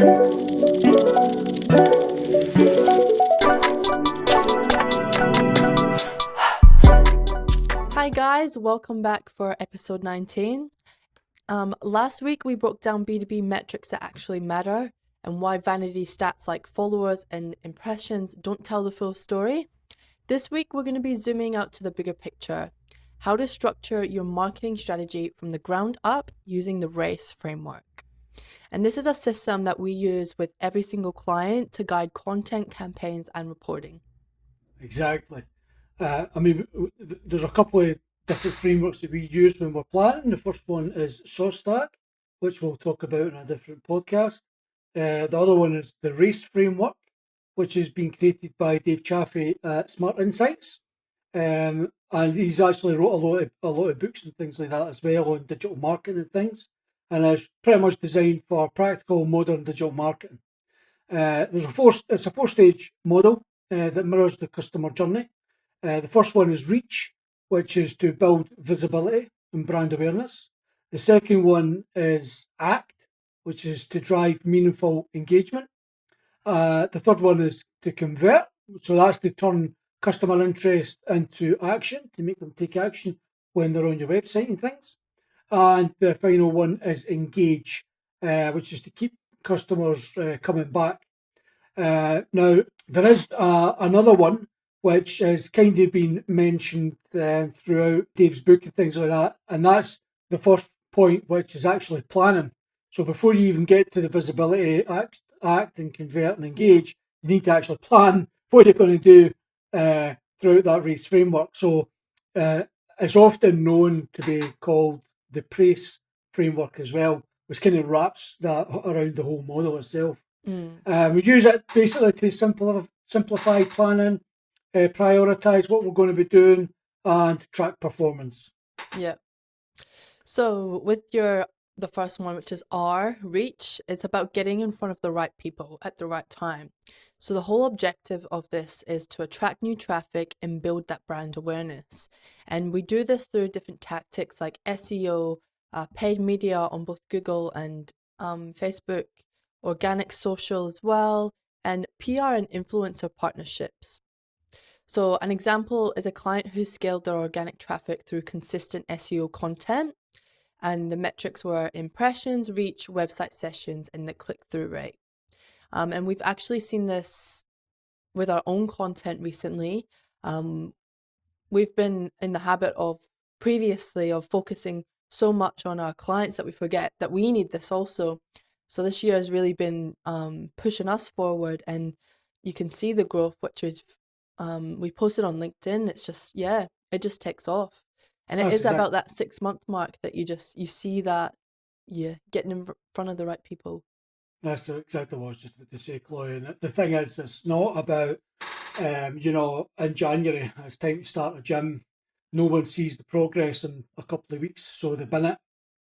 Hi guys, welcome back for episode 19. Last week we broke down B2B metrics that actually matter and why vanity stats like followers and impressions don't tell the full story. This week we're going to be zooming out to the bigger picture, how to structure your marketing strategy from the ground up using the RACE framework. And this is a system that we use with every single client to guide content, campaigns, and reporting. Exactly. There's a couple of different frameworks that we use when we're planning. The first one is SourceStack, which we'll talk about in a different podcast. The other one is the RACE framework, which has been created by Dave Chaffee at Smart Insights. And he's actually wrote a lot of books and things like that as well on digital marketing and things. And it's pretty much designed for practical modern digital marketing. It's a four-stage model that mirrors the customer journey. The first one is reach, which is to build visibility and brand awareness. The second one is act, which is to drive meaningful engagement. The third one is to convert, so that's to turn customer interest into action, to make them take action when they're on your website and things. And the final one is engage, which is to keep customers coming back. Now, there is another one which has kind of been mentioned throughout Dave's book and things like that, and that's the first point, which is actually planning. So before you even get to the visibility, act and convert and engage, you need to actually plan what you're going to do throughout that RACE framework. So it's often known to be called the PRACE framework as well, which kind of wraps that around the whole model itself. We use it basically to simplify planning, prioritize what we're going to be doing, and track performance. Yeah. So with the first one, which is R, reach, it's about getting in front of the right people at the right time. So the whole objective of this is to attract new traffic and build that brand awareness. And we do this through different tactics like SEO, paid media on both Google and Facebook, organic social as well, and PR and influencer partnerships. So an example is a client who scaled their organic traffic through consistent SEO content, and the metrics were impressions, reach, website sessions, and the click-through rate. And we've actually seen this with our own content recently. We've been in the habit of previously of focusing so much on our clients that we forget that we need this also. So this year has really been pushing us forward, and you can see the growth, which is we posted on LinkedIn. It's just, it just takes off. And it is about that 6-month mark that you see that you're getting in front of the right people. That's exactly what I was just about to say, Chloe. And the thing is, it's not about, in January, it's time to start a gym. No one sees the progress in a couple of weeks, so they bin it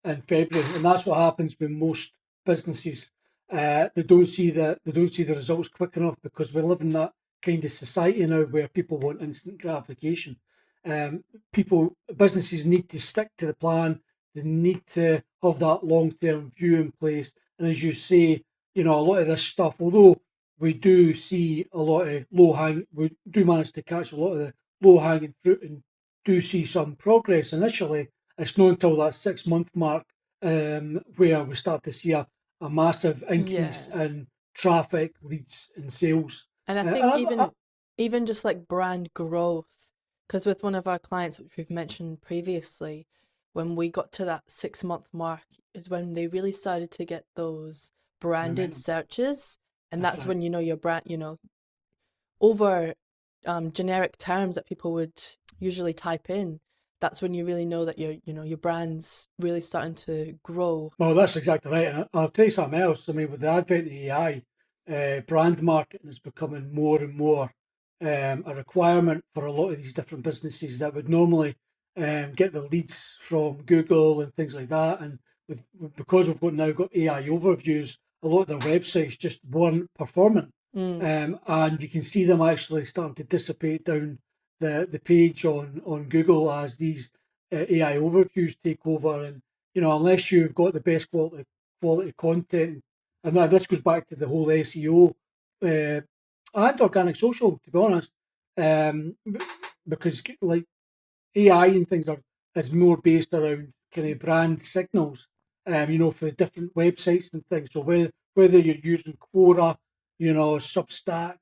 in February. And that's what happens with most businesses. They don't see the results quick enough because we live in that kind of society now where people want instant gratification. Businesses need to stick to the plan. They need to have that long-term view in place. And as you say, a lot of this stuff, although we do see a lot of we do manage to catch a lot of the low-hanging fruit and do see some progress initially, it's not until that 6-month mark where we start to see a massive increase in traffic, leads, and sales. And I think even just like brand growth, because with one of our clients, which we've mentioned previously, when we got to that 6-month mark is when they really started to get those branded searches. And that's when, your brand, over generic terms that people would usually type in. That's when you really know that your brand's really starting to grow. Well, that's exactly right. And I'll tell you something else. I mean, with the advent of AI, brand marketing is becoming more and more a requirement for a lot of these different businesses that would normally get the leads from Google and things like that. And because we've now got AI overviews, a lot of their websites just weren't performing. And you can see them actually starting to dissipate down the page on Google as these AI overviews take over. And unless you've got the best quality content and this goes back to the whole SEO and organic social, to be honest, because like AI and things is more based around kind of brand signals, for different websites and things. So whether you're using Quora, Substack,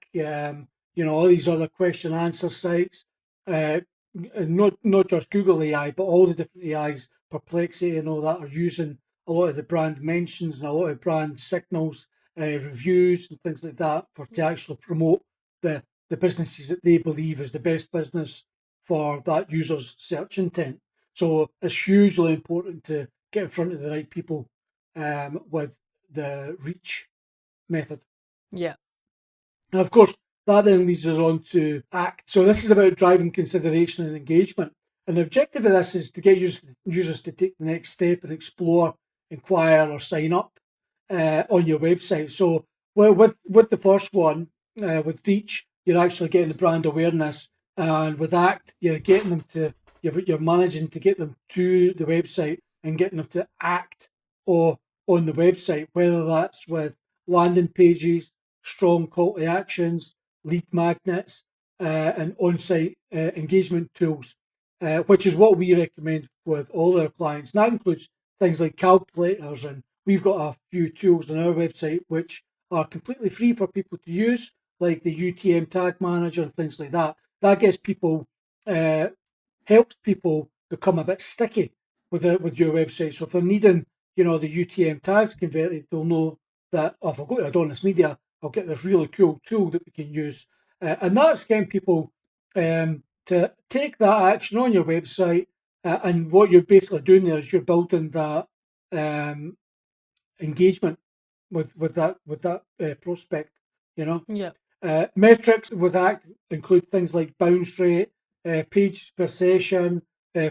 all these other question answer sites, not just Google AI, but all the different AIs, Perplexity and all that are using a lot of the brand mentions and a lot of brand signals, reviews and things like that to actually promote the businesses that they believe is the best business for that user's search intent. So it's hugely important to get in front of the right people with the reach method. Yeah. And of course, that then leads us on to ACT. So this is about driving consideration and engagement. And the objective of this is to get users to take the next step and explore, inquire, or sign up on your website. So with the first one, with reach, you're actually getting the brand awareness, and with ACT, you're managing to get them to the website and getting them to act or on the website, whether that's with landing pages, strong call to actions, lead magnets, and on-site engagement tools, which is what we recommend with all our clients. And that includes things like calculators, and we've got a few tools on our website which are completely free for people to use, like the UTM tag manager and things like that. That gets people, helps people become a bit sticky with your website. So if they're needing, the UTM tags converted, they'll know that, if I go to Adonis Media, I'll get this really cool tool that we can use. And that's getting people to take that action on your website. And what you're basically doing there is you're building that engagement with that prospect. Yeah. Metrics with ACT include things like bounce rate, pages per session,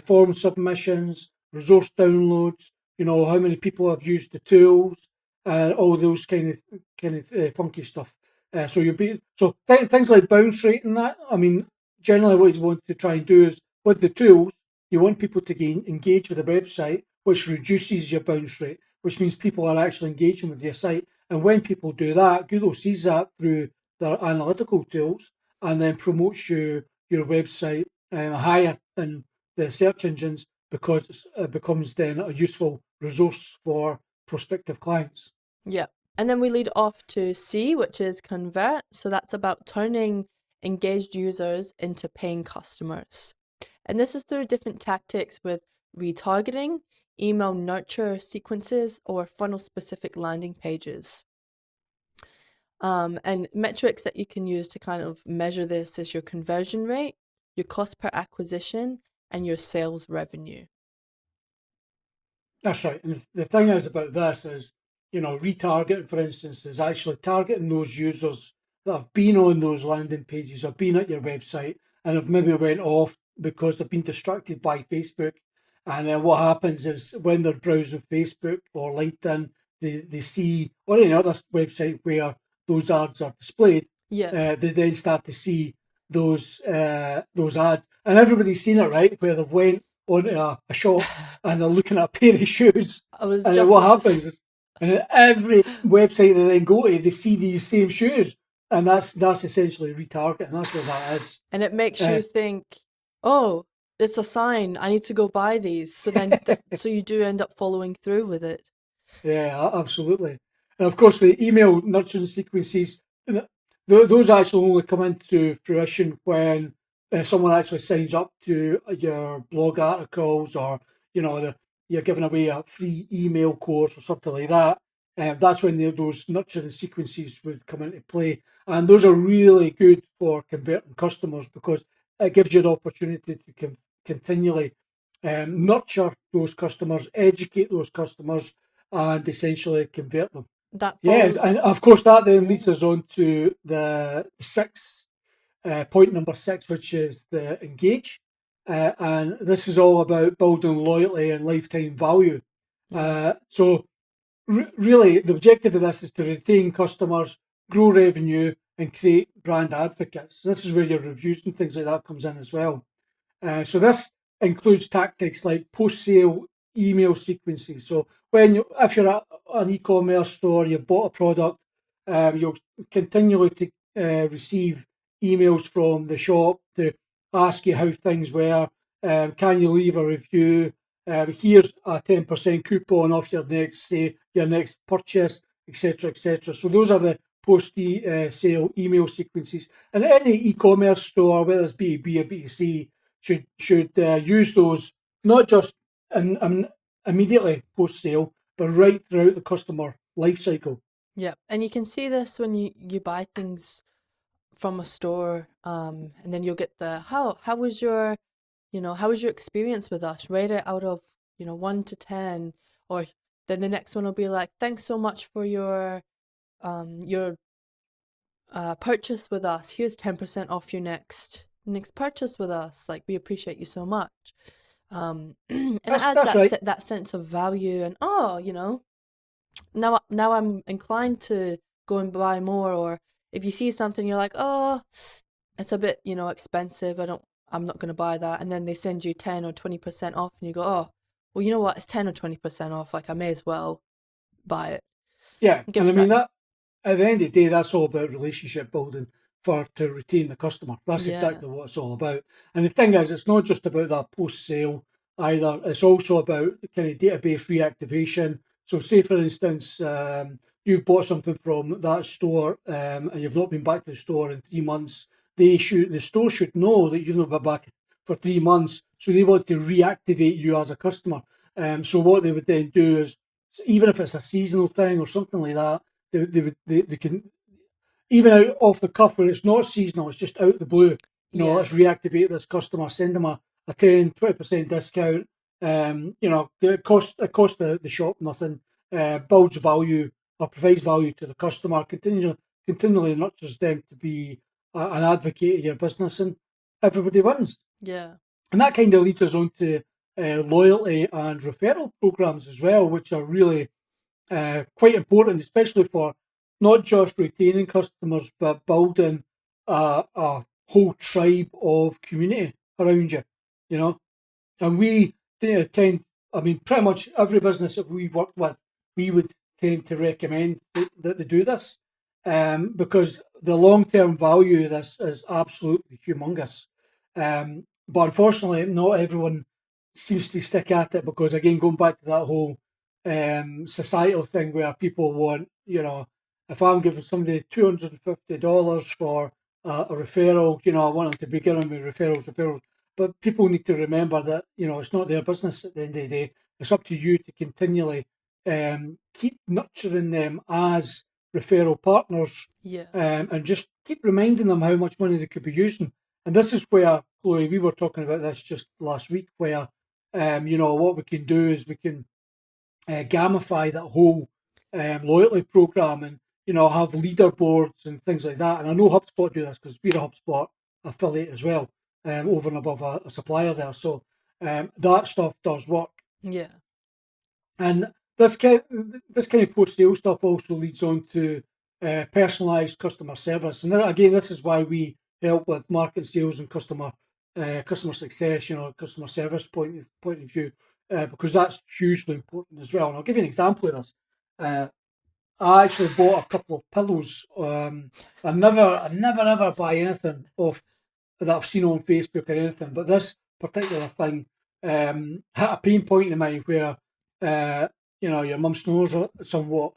form submissions, resource downloads. How many people have used the tools, all those kind of funky stuff. Things like bounce rate and that. I mean, generally what you want to try and do is with the tools, you want people to engage with the website, which reduces your bounce rate, which means people are actually engaging with your site. And when people do that, Google sees that through their analytical tools and then promotes your website higher in the search engines, because it becomes then a useful resource for prospective clients. Yeah. And then we lead off to C, which is convert. So that's about turning engaged users into paying customers. And this is through different tactics with retargeting, email nurture sequences, or funnel specific landing pages. And metrics that you can use to kind of measure this is your conversion rate, your cost per acquisition, and your sales revenue. That's right. And the thing is about this is, retargeting, for instance, is actually targeting those users that have been on those landing pages or been at your website and have maybe went off because they've been distracted by Facebook. And then what happens is when they're browsing Facebook or LinkedIn, they see, or any other website where those ads are displayed, Yeah. they then start to see those ads. And everybody's seen it, right? Where they've went onto a shop and they're looking at a pair of shoes. I was And then just what about to happens say, is, and every website they then go to, they see these same shoes. And that's essentially retargeting. That's what that is. and it makes you think, oh, it's a sign. I need to go buy these. So then, so you do end up following through with it. Yeah, absolutely. And of course, the email nurturing sequences, those actually only come into fruition when someone actually signs up to your blog articles, or you're giving away a free email course or something like that. That's when those nurturing sequences would come into play, and those are really good for converting customers because it gives you the opportunity to continually nurture those customers, educate those customers, and essentially convert them. That Yeah, follows. and of course that then leads us on to the sixth point, number six, which is the engage. And this is all about building loyalty and lifetime value. Really, the objective of this is to retain customers, grow revenue, and create brand advocates. This is where your reviews and things like that comes in as well. So this includes tactics like post-sale email sequences. So if you're an e-commerce store, you've bought a product, you'll continually receive emails from the shop to ask you how things were. Can you leave a review? Here's a 10% coupon off your next purchase, etc., etc. So those are the post-sale email sequences. And any e-commerce store, whether it's B2B or B2C, should use those not just immediately post-sale, but right throughout the customer life cycle. Yeah, and you can see this when you buy things from a store, and then you'll get the how was your, how was your experience with us? Rate it out of, 1 to 10, or then the next one will be like, thanks so much for your purchase with us. Here's 10% off your next purchase with us. Like, we appreciate you so much. And it adds That's right. that sense of value, and now I'm inclined to go and buy more. Or if you see something you're like, oh, it's a bit, expensive, I'm not going to buy that, and then they send you 10 or 20% off, and you go, oh, well, you know what, it's 10 or 20% off, like I may as well buy it. Yeah, It and I gives mean that. that at the end of the day, that's all about relationship building to retain the customer. That's Yeah. exactly what it's all about. And the thing is, it's not just about that post sale either. It's also about kind of database reactivation. So, say for instance, you've bought something from that store, and you've not been back to the store in 3 months. The store should know that you've not been back for 3 months, so they want to reactivate you as a customer. So what they would then do is, even if it's a seasonal thing or something like that, they can, even out off the cuff where it's not seasonal, it's just out the blue. Yeah. Let's reactivate this customer, send them a 10-20% discount. It costs the shop nothing, builds value or provides value to the customer, continually nurtures them to be an advocate of your business, and everybody wins. Yeah. And that kind of leads us on to loyalty and referral programs as well, which are really quite important, especially for not just retaining customers, but building a whole tribe of community around you. You know, and we tend, I mean, pretty much every business that we've worked with, we would tend to recommend that they do this, because the long term value of this is absolutely humongous. But unfortunately, not everyone seems to stick at it because, again, going back to that whole societal thing where people want, if I'm giving somebody $250 for a referral, I want them to be giving me referrals. But people need to remember that, it's not their business at the end of the day. It's up to you to continually keep nurturing them as referral partners, Yeah. and just keep reminding them how much money they could be using. And this is where, Chloe, we were talking about this just last week, where, what we can do is we can gamify that whole loyalty program, and have leaderboards and things like that. And I know HubSpot do this because we're a HubSpot affiliate as well, over and above a supplier there. So that stuff does work. Yeah. And this kind of post sale stuff also leads on to personalised customer service. And again, this is why we help with market sales and customer success, customer service point of view, because that's hugely important as well. And I'll give you an example of this. I actually bought a couple of pillows. I never ever buy anything off that I've seen on Facebook or anything, but this particular thing hit a pain point in mine where your mum snores somewhat,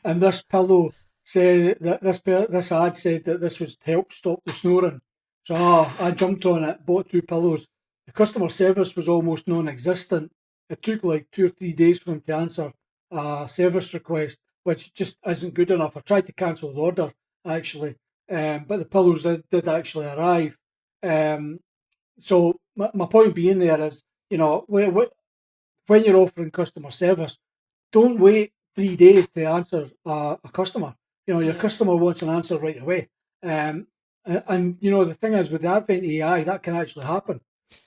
and this pillow said that this ad said that this would help stop the snoring. So I jumped on it, bought 2 pillows. The customer service was almost non-existent. It took like 2 or 3 days for them to answer a service request, which just isn't good enough. I tried to cancel the order actually, but the pillows did actually arrive. So my point being there is, when you're offering customer service, don't wait 3 days to answer a customer. Your Yeah. customer wants an answer right away. And the thing is, with the advent of AI, that can actually happen.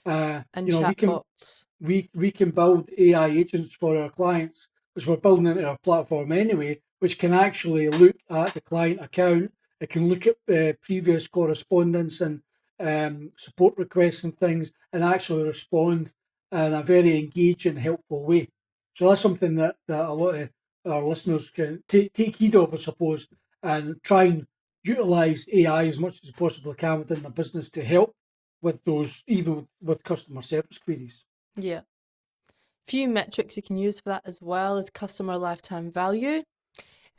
And We can chatbots. we can build AI agents for our clients, which we're building into our platform anyway, which can actually look at the client account. It can look at previous correspondence and support requests and things, and actually respond in a very engaging, helpful way. So that's something that a lot of our listeners can take heed of, I suppose, and try and utilise AI as much as you possibly can within the business to help with those, even with customer service queries. Yeah. Few metrics you can use for that as well is customer lifetime value,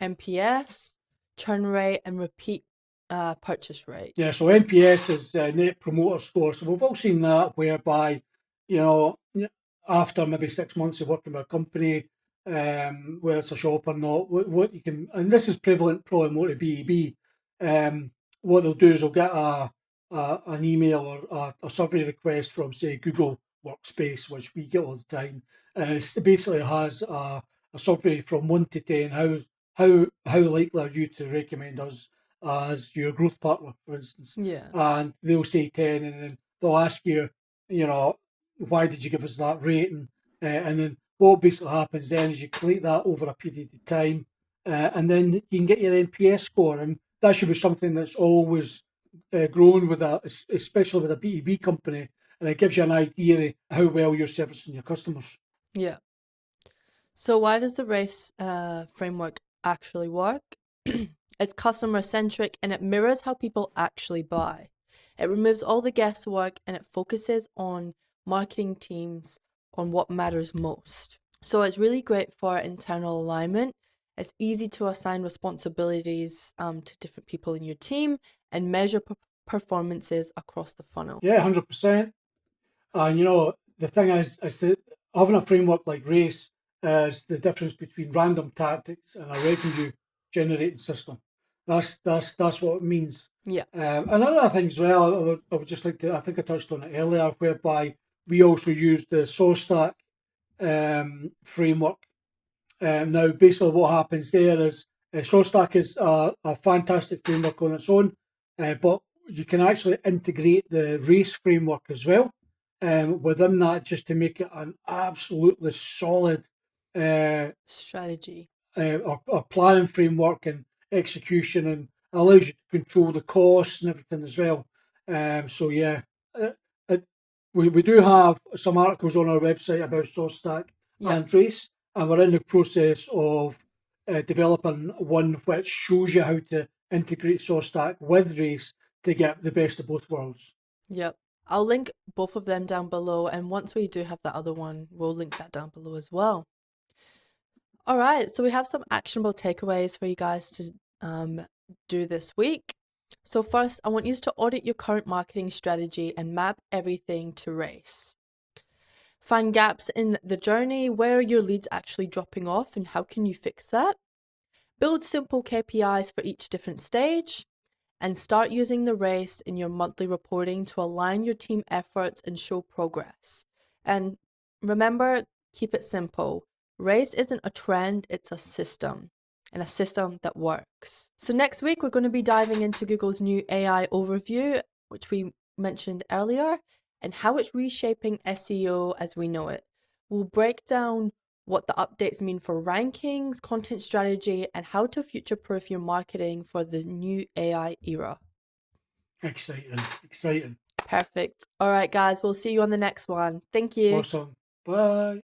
NPS, churn rate, and repeat purchase rate. Yeah, so NPS is Net Promoter Score. So we've all seen that whereby, after maybe 6 months of working with a company, whether it's a shop or not, what you can, and this is prevalent probably more to B2B, what they'll do is they'll get an email or a survey request from, say, Google Workspace, which we get all the time. And it basically has a survey from 1 to 10, how likely are you to recommend us as your growth partner, for instance, Yeah. and they'll say 10, and then they'll ask you, why did you give us that rating? And then what basically happens then is you collect that over a period of time, and then you can get your NPS score, and that should be something that's always grown with especially with a B2B company, and it gives you an idea of how well you're servicing your customers. Yeah. So why does the race framework actually work? It's customer centric and it mirrors how people actually buy. It removes all the guesswork and it focuses on marketing teams on what matters most. So it's really great for internal alignment. It's easy to assign responsibilities to different people in your team and measure performances across the funnel. Yeah, 100%. And the thing is that having a framework like RACE is the difference between random tactics and a revenue generating system. That's what it means. Yeah. Another thing as well, I would just like to, I think I touched on it earlier, whereby we also use the SawStack framework. Now, basically, what happens there is SawStack is a fantastic framework on its own, but you can actually integrate the RACE framework as well within that, just to make it an absolutely solid Strategy. or planning framework and execution, and allows you to control the costs and everything as well. So yeah, uh, uh, we do have some articles on our website about SourceStack Yep. and Trace, and we're in the process of developing one which shows you how to integrate SourceStack with Race to get the best of both worlds. Yep. I'll link both of them down below, and once we do have that other one, we'll link that down below as well. All right, so we have some actionable takeaways for you guys to do this week. So first, I want you to audit your current marketing strategy and map everything to race. Find gaps in the journey. Where are your leads actually dropping off and how can you fix that? Build simple KPIs for each different stage and start using the race in your monthly reporting to align your team efforts and show progress. And remember, keep it simple. Race isn't a trend, it's a system, and a system that works. So next week, we're going to be diving into Google's new AI overview, which we mentioned earlier, and how it's reshaping SEO as we know it. We'll break down what the updates mean for rankings, content strategy, and how to future-proof your marketing for the new AI era. Exciting. Perfect. All right, guys, we'll see you on the next one. Thank you. Awesome. Bye.